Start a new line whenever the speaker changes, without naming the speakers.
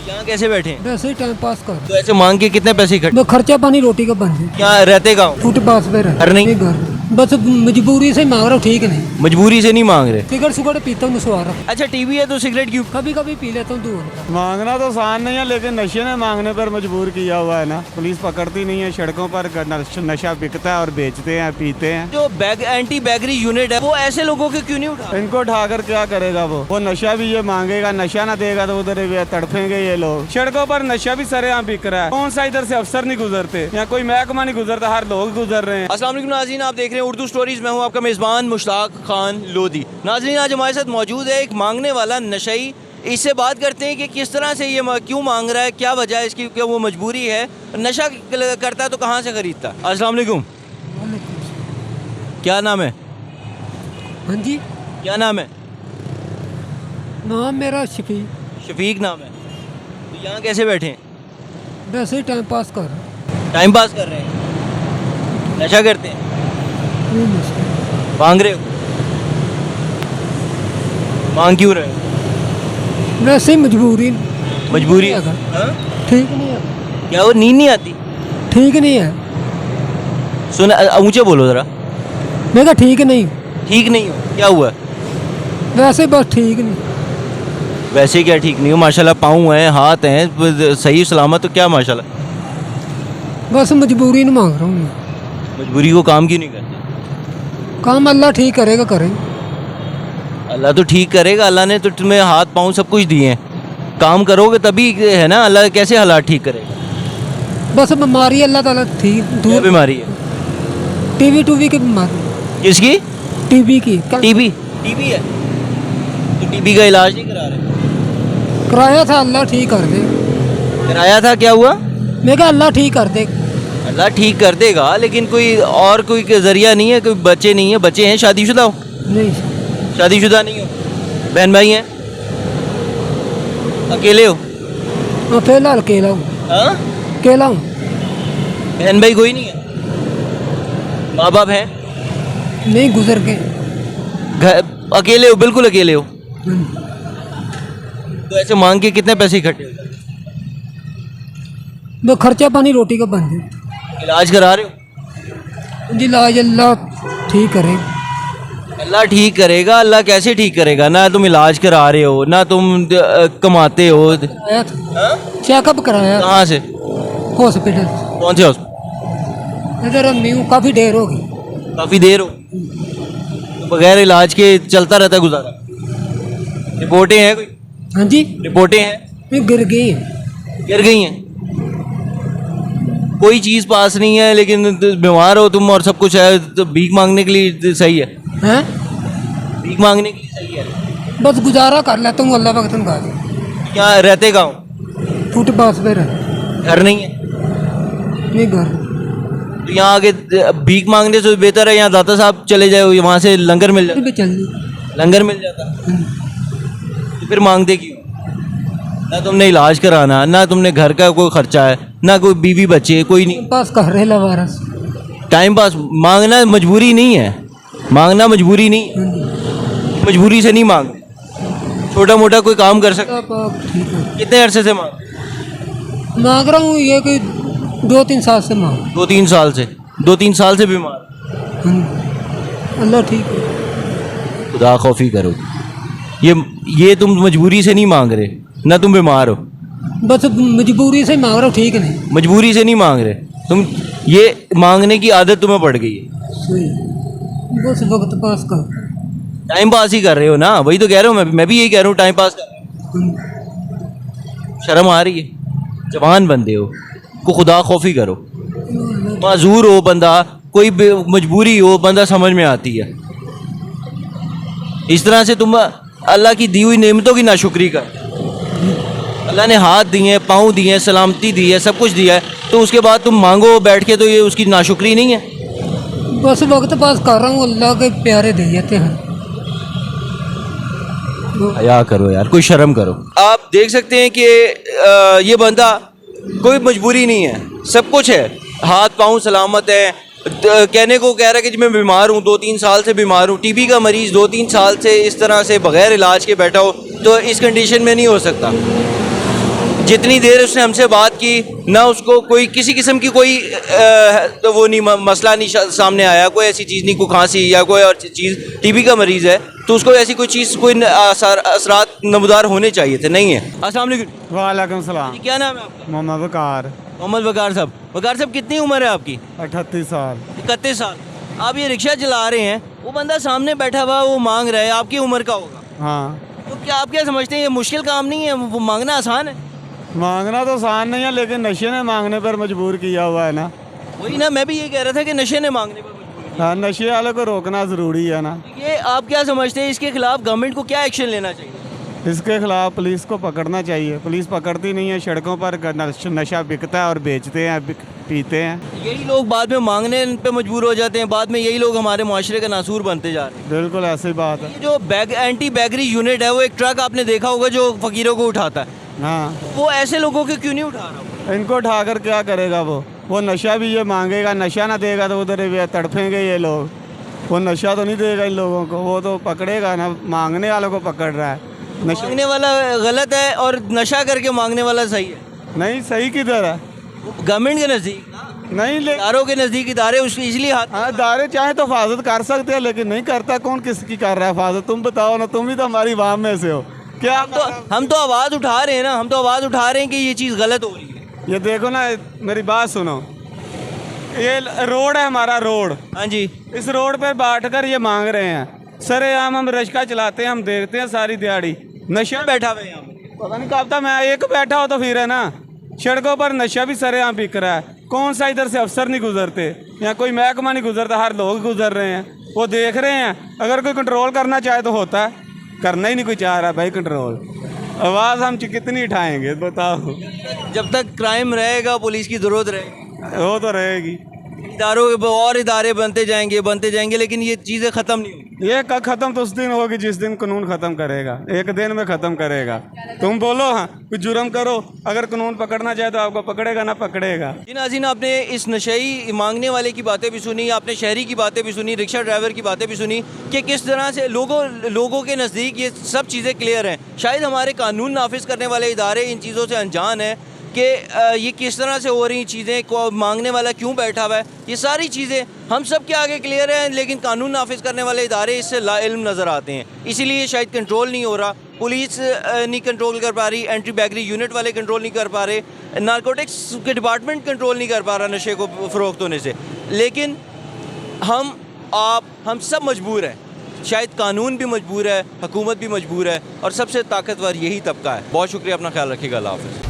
यहाँ कैसे बैठे हैं?
वैसे ही टाइम पास कर।
तो ऐसे मांग के कितने पैसे इकट्ठे?
वो खर्चा पानी रोटी का बन जाए।
यहाँ रहते गाँव?
फुटपाथ पे रहे।
घर नहीं?
घर बस मजबूरी से मांग रहा हूँ, ठीक नहीं।
मजबूरी से नहीं मांग रहे?
सिगरेट सुगरेट पीता हूँ, नशा रहा।
अच्छा टीवी है तो सिगरेट क्यों?
कभी कभी पी लेता हूँ दूर।
मांगना तो आसान नहीं है, लेकिन नशे ने मांगने पर मजबूर किया हुआ है ना। पुलिस पकड़ती नहीं है, सड़कों पर नशा बिकता है और बेचते हैं, पीते हैं।
जो एंटी बैगरी यूनिट है वो ऐसे लोगों के क्यों नहीं उठा?
इनको उठाकर क्या करेगा? वो नशा भी ये मांगेगा, नशा ना देगा तो उधर भी तड़फेंगे ये लोग। सड़कों पर नशा भी सरेआम बिक रहा है। कौन सा इधर से अफसर नहीं गुजरते, यहाँ कोई महकमा नहीं गुजरता, हर लोग गुजर रहे हैं।
अस्सलाम वालेकुम नाज़रीन, आप देख रहे हैं उर्दू स्टोरीज। मैं हूं आपका मेज़बान मुश्ताक खान लोधी। नाज़रीन आज हमारे साथ मौजूद है एक मांगने वाला नशई। इससे बात करते हैं कि किस तरह से ये क्यों मांग रहा है, क्या वजह है इसकी, क्या वो मजबूरी है, नशा करता है तो कहाँ से खरीदता है। अस्सलाम वालेकुम, क्या नाम है?
हाँ जी,
क्या नाम है?
नाम मेरा शफी।
शफीक नाम है। तो यहाँ कैसे बैठे हैं?
वैसे ही टाइम पास कर।
टाइम पास कर रहे हैं? नशा करते हैं? मांग रहे हो? मांग क्यों रहे हो?
वैसे ही मजबूरी।
मजबूरी है?
हाँ?
हाँ?
ठीक नहीं है।
क्या वो नींद नहीं आती?
ठीक नहीं है।
सुना, ऊंचे बोलो जरा।
मैं कहा ठीक नहीं।
ठीक नहीं हो? क्या हुआ?
वैसे बस ठीक नहीं।
वैसे क्या ठीक नहीं हो? माशाल्लाह पाँव हैं, हाथ हैं, सही सलामत, तो क्या माशाल्लाह।
बस मजबूरी नहीं मांग रहा हूँ।
मजबूरी को काम क्यों नहीं करते?
काम अल्लाह ठीक करेगा, करें।
अल्लाह तो ठीक करेगा, अल्लाह ने तो तुम्हें हाथ पाँव सब कुछ दिए हैं, काम करोगे तभी है ना। अल्लाह कैसे हालात ठीक करेगा?
बस बीमारी अल्लाह ताला ठीक
क्या
दूर।
बीमारी है?
टीवी टूवी की बीमारी।
किसकी?
टीबी की।
टीबी? टीबी है तो टीबी का इलाज नहीं करा रहे?
कराया था, अल्लाह ठीक कर दे।
कराया था, क्या हुआ?
मैं कहा अल्लाह ठीक कर दे।
अल्लाह ठीक कर देगा, लेकिन कोई जरिया नहीं है? कोई बच्चे नहीं है? बच्चे हैं? शादीशुदा हो?
नहीं,
शादीशुदा नहीं हो? बहन भाई हैं? अकेले हो?
मैं फिलहाल अकेला हूँ।
हाँ?
अकेला हूँ।
बहन भाई कोई नहीं है? माँ बाप हैं?
नहीं, गुजर के।
घर अकेले हो? बिल्कुल अकेले हो? तो ऐसे मांग के कितने पैसे इकट्ठे होते हैं?
वो खर्चा पानी रोटी का बन जाए।
इलाज करा रहे हो?
जी इलाज अल्लाह ठीक करे।
अल्लाह ठीक करेगा? अल्लाह कैसे ठीक करेगा? ना तुम इलाज करा रहे हो, ना तुम कमाते हो।
आया था,
हाँ?
चेकअप कराया
कहाँ से?
हॉस्पिटल।
कौन से हॉस्पिटल?
इधर अम्मी हूँ, काफ़ी देर हो गई।
काफ़ी देर हो? तो बगैर इलाज के चलता रहता है गुजारा? रिपोर्टें हैं कोई?
हाँ जी,
रिपोर्टें हैं?
मैं गिर गई है।
गिर गई हैं? कोई चीज़ पास नहीं है, लेकिन बीमार हो तुम और सब कुछ है, तो भीख मांगने के लिए सही है?
हैं?
भीख मांगने के लिए सही है?
बस गुजारा कर लेता हूँ, अल्लाह वक्त का।
यहाँ रहते गाँव?
फुटपाथ पे रहे।
घर नहीं है?
नहीं, घर।
तो यहाँ आके भीख मांगने से बेहतर है यहाँ दाता साहब चले जाओ, वहाँ से लंगर मिल जाता।
भी चल दी।
लंगर मिल जाता तो फिर मांगते क्यों? ना तुमने इलाज कराना, ना तुमने घर का कोई खर्चा है, ना कोई बीवी बच्चे, कोई नहीं।
पास कर रहे लवारस।
Time pass. मांगना मजबूरी नहीं है, मांगना मजबूरी नहीं है, मजबूरी से नहीं मांग। छोटा मोटा कोई काम कर सकते।
ठीक है।
कितने अरसे से
मांग रहा हूँ, ये कि 2-3 साल से मांग।
2-3 साल से? 2-3 साल से बीमार?
अल्लाह ठीक है।
खुदा खौफी करो। ये तुम मजबूरी से नहीं मांग रहे, ना तुम बीमार हो।
बस मजबूरी से मांग रहा हूँ, ठीक नहीं।
मजबूरी से नहीं मांग रहे तुम, ये मांगने की आदत तुम्हें पड़ गई है।
सही। बस वक्त पास कर।
टाइम पास ही कर रहे हो ना, वही तो कह रहा हूँ मैं भी यही कह रहा हूँ, टाइम पास कर रहे हो। शर्म आ रही है? जवान बंदे हो, को खुदा खौफी करो। माजूर हो बंदा, कोई मजबूरी हो, बंदा समझ में आती है। इस तरह से तुम अल्लाह की दी हुई नेमतों की नाशुक्री कर। अल्लाह ने हाथ दिए हैं, पाँव दिए हैं, सलामती दी है, सब कुछ दिया है, तो उसके बाद तुम मांगो बैठ के, तो ये उसकी नाशुक्री नहीं है?
बस वक्त पास कर रहा हूँ, अल्लाह के प्यारे दे जाते हैं।
हया करो यार, कोई शर्म करो। आप देख सकते हैं कि ये बंदा, कोई मजबूरी नहीं है, सब कुछ है, हाथ पाँव सलामत है। कहने को कह रहा है कि जी मैं बीमार हूँ, 2-3 साल से बीमार हूँ। टीबी का मरीज़ 2-3 साल से इस तरह से बगैर इलाज के बैठा हो तो इस कंडीशन में नहीं हो सकता। जितनी देर उसने हमसे बात की ना उसको कोई किसी किस्म की कोई वो नहीं मसला नहीं सामने आया, कोई ऐसी चीज़ नहीं, कोई खांसी या कोई और चीज़, टीबी का मरीज़ है तो उसको ऐसी कोई चीज़ कोई असरात नमदार होने चाहिए थे, नहीं है। अस्सलाम वालेकुम।
वालेकुम सलाम।
क्या नाम है आपका?
मोहम्मद वकार।
मोहम्मद वकार साहब। वकार साहब कितनी उम्र है आपकी?
38 साल।
31 साल। आप ये रिक्शा चला रहे हैं, वो बंदा सामने बैठा हुआ वो मांग रहा है, आपकी उम्र का होगा,
हाँ,
तो क्या आप क्या समझते हैं ये मुश्किल काम नहीं है? वो मांगना आसान है?
मांगना तो आसान नहीं है, लेकिन नशे ने मांगने पर मजबूर किया हुआ है ना।
वही ना, मैं भी ये कह रहा था कि नशे ने मांगने पर मजबूर
हाँ, नशे वाले को रोकना ज़रूरी है ना।
किया। ये आप क्या समझते हैं इसके खिलाफ गवर्नमेंट को क्या एक्शन लेना चाहिए?
इसके खिलाफ पुलिस को पकड़ना चाहिए। पुलिस पकड़ती नहीं है, सड़कों पर नशा बिकता है और बेचते हैं, पीते हैं।
यही लोग बाद में मांगने पे मजबूर हो जाते हैं, बाद में यही लोग हमारे मुआशरे का नासूर बनते जा रहे हैं।
बिल्कुल ऐसी बात है।
ये जो एंटी बैगरी यूनिट है वो एक ट्रक आपने देखा होगा जो फकीरों को उठाता है,
हाँ,
वो ऐसे लोगों को क्यों नहीं उठा रहा?
इनको उठाकर क्या करेगा वो नशा भी ये मांगेगा, नशा ना देगा तो उधर ये तड़फेंगे ये लोग। वो नशा तो नहीं देगा इन लोगों को, वो तो पकड़ेगा ना, मांगने वालों को पकड़ रहा है। नशा
मांगने वाला गलत है और नशा करके मांगने वाला सही है।
नहीं, सही किधर है?
गवर्नमेंट के नज़दीक,
नहीं ले
इदारों के नज़दीक, इदारे उसके इसलिए हाथ।
हाँ, दारे चाहे तो हिफाजत कर सकते हैं, लेकिन नहीं करता। कौन किसकी कर रहा है हिफाजत? तुम बताओ ना, तुम ही तो हमारी वाम में से हो। क्या
हम तो आवाज़ उठा रहे हैं ना, हम तो आवाज़ उठा रहे हैं कि ये चीज़ गलत हो रही है।
ये देखो ना, मेरी बात सुनो, ये रोड है हमारा रोड।
हाँ जी।
इस रोड पर बैठ कर ये मांग रहे हैं। सरेआम हम रिक्शा चलाते हैं, हम देखते हैं सारी दिहाड़ी नशा
बैठा हुआ है यहाँ पे।
पता नहीं कब तक मैं एक बैठा हो तो फिर है ना, सड़कों पर नशा भी सरेआम बिक रहा है। कौन सा इधर से अफसर नहीं गुजरते, यहाँ कोई महकमा नहीं गुजरता, हर लोग गुजर रहे हैं, वो देख रहे हैं। अगर कोई कंट्रोल करना चाहे तो होता है, करना ही नहीं कोई चाह रहा भाई कंट्रोल। आवाज़ हम कितनी उठाएंगे बताओ?
जब तक क्राइम रहेगा पुलिस की ज़रूरत रहेगी,
वो तो रहेगी।
इदारों और इदारे बनते जाएंगे, लेकिन ये चीज़ें ख़त्म नहीं होंगी।
ये कब ख़त्म? तो उस दिन होगी जिस दिन कानून ख़त्म करेगा, एक दिन में ख़त्म करेगा। तुम बोलो हाँ कुछ जुर्म करो, अगर कानून पकड़ना चाहे तो आपको पकड़ेगा ना पकड़ेगा।
जी नाज़रीन, आपने इस नशई मांगने वाले की बातें भी सुनी, आपने शहरी की बातें भी सुनी, रिक्शा ड्राइवर की बातें भी सुनी कि किस तरह से लोगों के नज़दीक ये सब चीज़ें क्लियर हैं। शायद हमारे कानून नाफिज करने वाले इदारे इन चीज़ों से अनजान हैं कि ये किस तरह से हो रही चीज़ें, को मांगने वाला क्यों बैठा हुआ है, ये सारी चीज़ें हम सब के आगे क्लियर हैं, लेकिन कानून नाफिज करने वाले इदारे इससे लाइल्म नज़र आते हैं। इसीलिए शायद कंट्रोल नहीं हो रहा, पुलिस नहीं कंट्रोल कर पा रही, एंटी बैगरी यूनिट वाले कंट्रोल नहीं कर पा रहे, नारकोटिक्स के डिपार्टमेंट कंट्रोल नहीं कर पा रहा नशे को फ़रोख्त होने से। लेकिन हम सब मजबूर हैं, शायद कानून भी मजबूर है, हुकूमत भी मजबूर है, और सबसे ताकतवर यही तबका है। बहुत शुक्रिया, अपना ख्याल रखिएगा। अल्लाह हाफ़िज़।